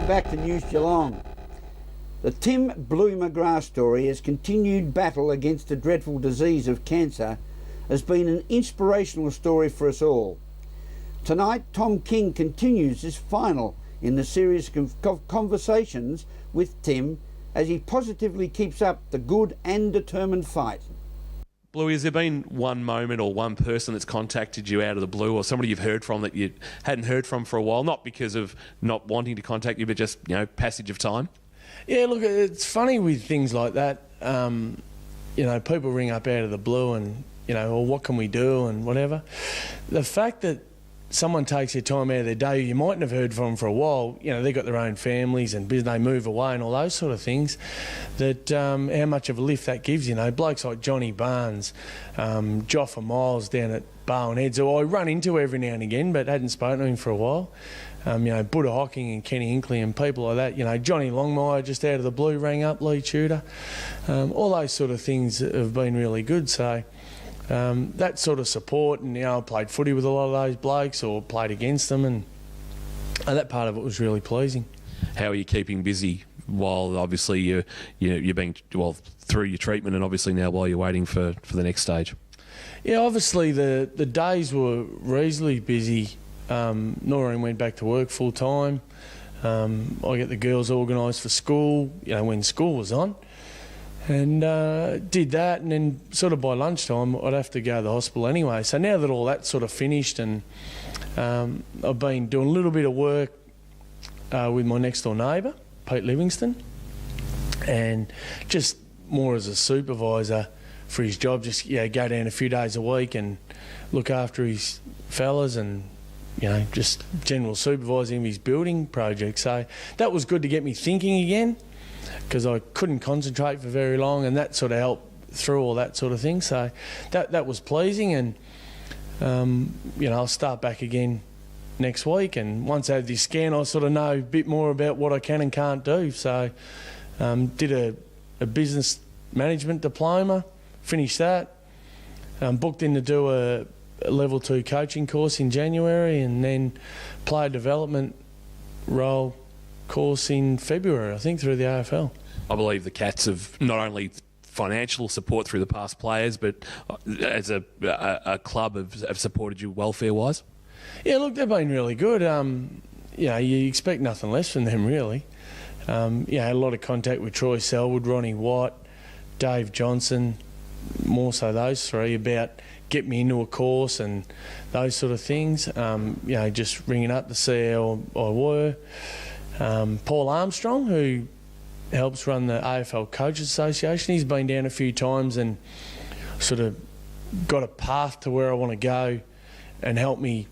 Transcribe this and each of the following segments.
Welcome back to News Geelong. The Tim Blue McGrath story, his continued battle against the dreadful disease of cancer, has been an inspirational story for us all. Tonight, Tom King continues his final in the series of conversations with Tim as he positively keeps up the good and determined fight. Bluey, has there been one moment or one person that's contacted you out of the blue, or somebody you've heard from that you hadn't heard from for a while, not because of not wanting to contact you, but just, passage of time? Yeah, look, it's funny with things like that. People ring up out of the blue and, well, what can we do and whatever. The fact that someone takes their time out of their day you mightn't have heard from for a while, they've got their own families and they move away and all those sort of things, that how much of a lift that gives, blokes like Johnny Barnes, Joffa Miles down at Barwon Heads, who I run into every now and again but hadn't spoken to him for a while, Buddha Hocking and Kenny Hinkley and people like that, Johnny Longmire just out of the blue rang up, Lee Tudor, all those sort of things have been really good. So that sort of support, and I played footy with a lot of those blokes or played against them, and that part of it was really pleasing. How are you keeping busy while obviously you're being through your treatment, and obviously now while you're waiting for the next stage? Yeah, obviously the days were reasonably busy. Noreen went back to work full time. I get the girls organised for school, when school was on. And did that, and then sort of by lunchtime I'd have to go to the hospital anyway. So now that all that's sort of finished, and I've been doing a little bit of work with my next door neighbour, Pete Livingston, and just more as a supervisor for his job, just go down a few days a week and look after his fellas and just general supervising of his building project. So that was good to get me thinking again, because I couldn't concentrate for very long, and that sort of helped through all that sort of thing. So that was pleasing, and I'll start back again next week, and once I have this scan I sort of know a bit more about what I can and can't do. So did a business management diploma, finished that, booked in to do a level 2 coaching course in January, and then player development role course in February, I think, through the AFL. I believe the Cats have not only financial support through the past players, but as a club have supported you welfare-wise. Yeah, look, they've been really good. You expect nothing less from them, really. Had a lot of contact with Troy Selwood, Ronnie White, Dave Johnson, more so those three, about get me into a course and those sort of things. Just ringing up to see how I were. Paul Armstrong, who helps run the AFL Coaches Association, he's been down a few times and sort of got a path to where I want to go, and helped me,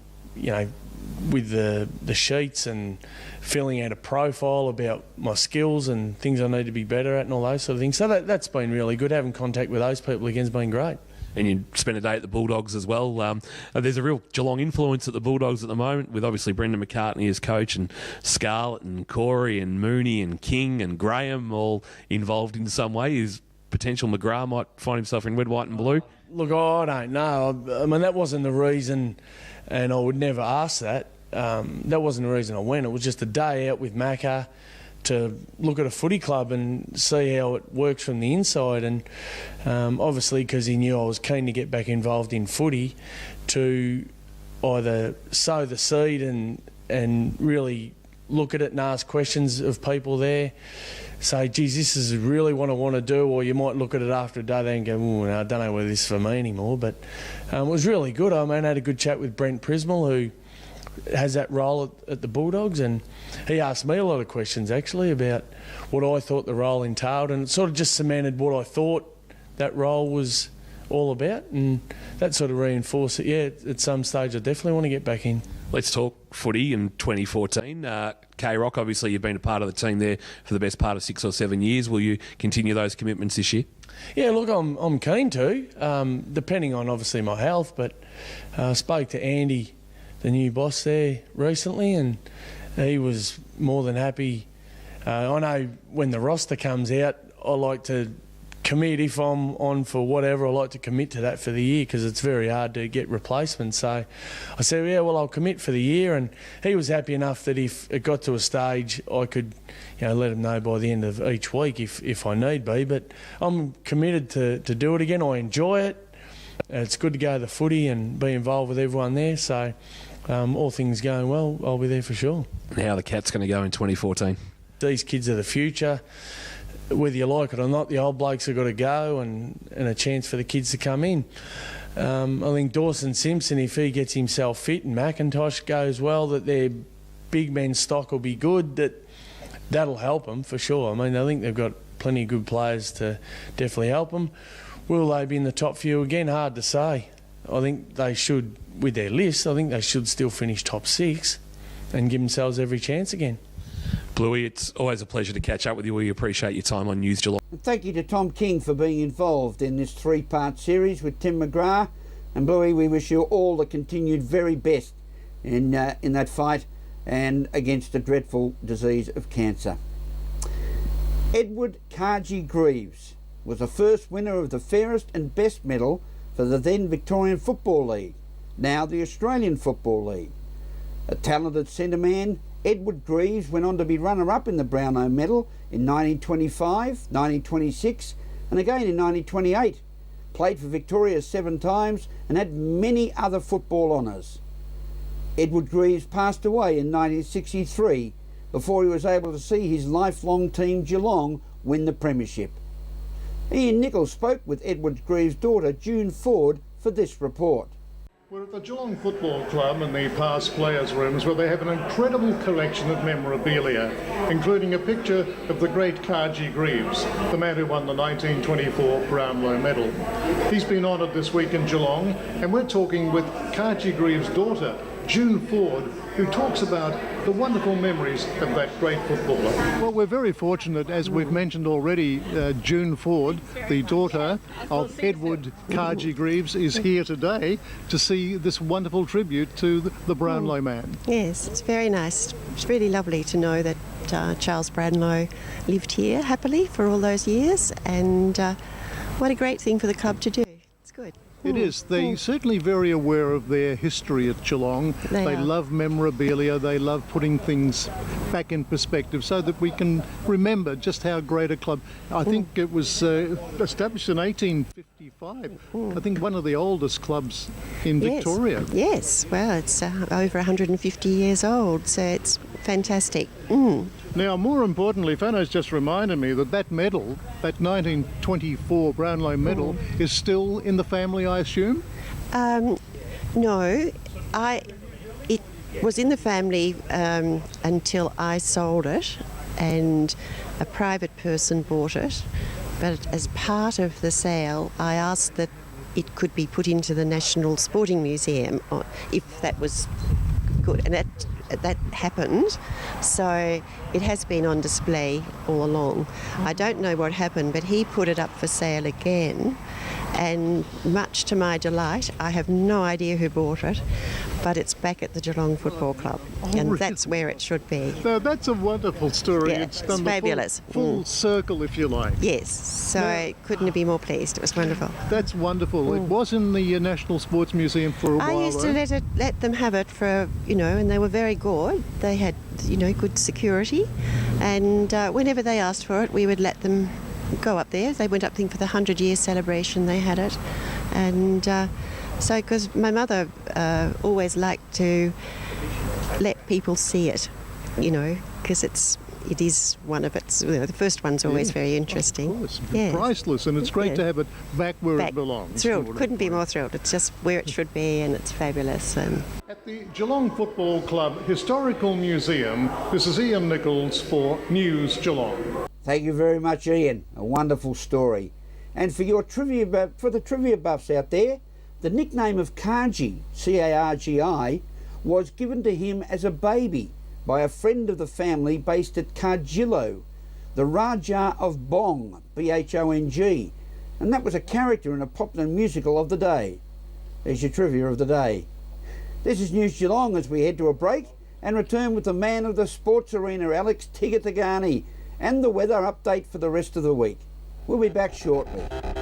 with the sheets and filling out a profile about my skills and things I need to be better at and all those sort of things. So that's been really good. Having contact with those people again has been great. And you spent a day at the Bulldogs as well. There's a real Geelong influence at the Bulldogs at the moment, with obviously Brendan McCartney as coach, and Scarlett and Corey and Mooney and King and Graham all involved in some way. Is potential McGrath might find himself in red, white and blue? Look, I don't know. I mean, that wasn't the reason, and I would never ask that. That wasn't the reason I went. It was just a day out with Macca to look at a footy club and see how it works from the inside, and obviously because he knew I was keen to get back involved in footy, to either sow the seed and really look at it and ask questions of people there, say, geez, this is really what I want to do, or you might look at it after a day there and go, no, I don't know whether this is for me anymore. But it was really good. I had a good chat with Brent Prismal, who has that role at the Bulldogs, and he asked me a lot of questions actually about what I thought the role entailed, and it sort of just cemented what I thought that role was all about, and that sort of reinforced it. Yeah, at some stage I definitely want to get back in. Let's talk footy in 2014. K-Rock, obviously you've been a part of the team there for the best part of 6 or 7 years. Will you continue those commitments this year? Yeah, look, I'm keen to, depending on obviously my health, but I spoke to Andy, the new boss there, recently, and he was more than happy. I know when the roster comes out, I like to commit if I'm on for whatever. I like to commit to that for the year because it's very hard to get replacements. So I said, yeah, well, I'll commit for the year, and he was happy enough that if it got to a stage, I could, let him know by the end of each week if I need be. But I'm committed to do it again. I enjoy it. It's good to go to the footy and be involved with everyone there. So all things going well, I'll be there for sure. How are the Cats going to go in 2014? These kids are the future. Whether you like it or not, the old blokes have got to go and a chance for the kids to come in. I think Dawson Simpson, if he gets himself fit and McIntosh goes well, that their big men stock will be good, that'll help them for sure. I mean, I think they've got plenty of good players to definitely help them. Will they be in the top few again? Hard to say. I think they should, with their list, I think they should still finish top 6 and give themselves every chance again. Bluey, it's always a pleasure to catch up with you. We appreciate your time on News Geelong. And thank you to Tom King for being involved in this 3-part series with Tim McGrath. And Bluey, we wish you all the continued very best in that fight and against the dreadful disease of cancer. Edward Karji Greaves was the first winner of the fairest and best medal for the then Victorian Football League, now the Australian Football League. A talented centre man, Edward Greaves went on to be runner-up in the Brownlow Medal in 1925, 1926 and again in 1928. Played for Victoria 7 times and had many other football honours. Edward Greaves passed away in 1963 before he was able to see his lifelong team Geelong win the premiership. Ian Nichols spoke with Edward Greaves' daughter June Ford for this report. We're at the Geelong Football Club in the past players' rooms where they have an incredible collection of memorabilia, including a picture of the great Karji Greaves, the man who won the 1924 Brownlow Medal. He's been honoured this week in Geelong, and we're talking with Karji Greaves' daughter, June Ford, who talks about the wonderful memories of that great footballer. Well, we're very fortunate, as we've mentioned already, June Ford, the daughter of Edward Karji Greaves, is here today to see this wonderful tribute to the Brownlow man. Yes, it's very nice. It's really lovely to know that Charles Brownlow lived here happily for all those years, and what a great thing for the club to do. It's good. It is. They're certainly very aware of their history at Geelong. They love memorabilia. They love putting things back in perspective so that we can remember just how great a club. I think it was established in 1855. I think one of the oldest clubs in Victoria. Yes, well, it's over 150 years old, so it's fantastic. Now, more importantly, Fano's just reminded me that medal, that 1924 Brownlow medal, is still in the family, I assume? No, it was in the family until I sold it and a private person bought it. But as part of the sale, I asked that it could be put into the National Sporting Museum, if that was good. And that happened, so it has been on display all along. I don't know what happened, but he put it up for sale again, and much to my delight, I have no idea who bought it, but it's back at the Geelong Football Club, and really? That's where it should be. Now, that's a wonderful story. Yeah, it's done fabulous. The full circle, if you like. Yes, so I couldn't be more pleased. It was wonderful. That's wonderful. It was in the National Sports Museum for a while. I used to let them have it for, and they were very good. They had, good security, and whenever they asked for it, we would let them go up there. They went up, I think, for the 100-year celebration. They had it, and so because my mother always liked to let people see it, because it is one of its. The first one's always very interesting. Of course, priceless, and it's great to have it back where it belongs. Thrilled, couldn't be more thrilled. It's just where it should be, and it's fabulous. And at the Geelong Football Club Historical Museum, this is Ian Nichols for News Geelong. Thank you very much, Ian. A wonderful story. And for your for the trivia buffs out there, the nickname of Karji, C-A-R-G-I, was given to him as a baby by a friend of the family based at Cargillo, the Rajah of Bong, B-H-O-N-G, and that was a character in a popular musical of the day. There's your trivia of the day. This is News Geelong as we head to a break and return with the man of the sports arena, Alex Tigani, and the weather update for the rest of the week. We'll be back shortly.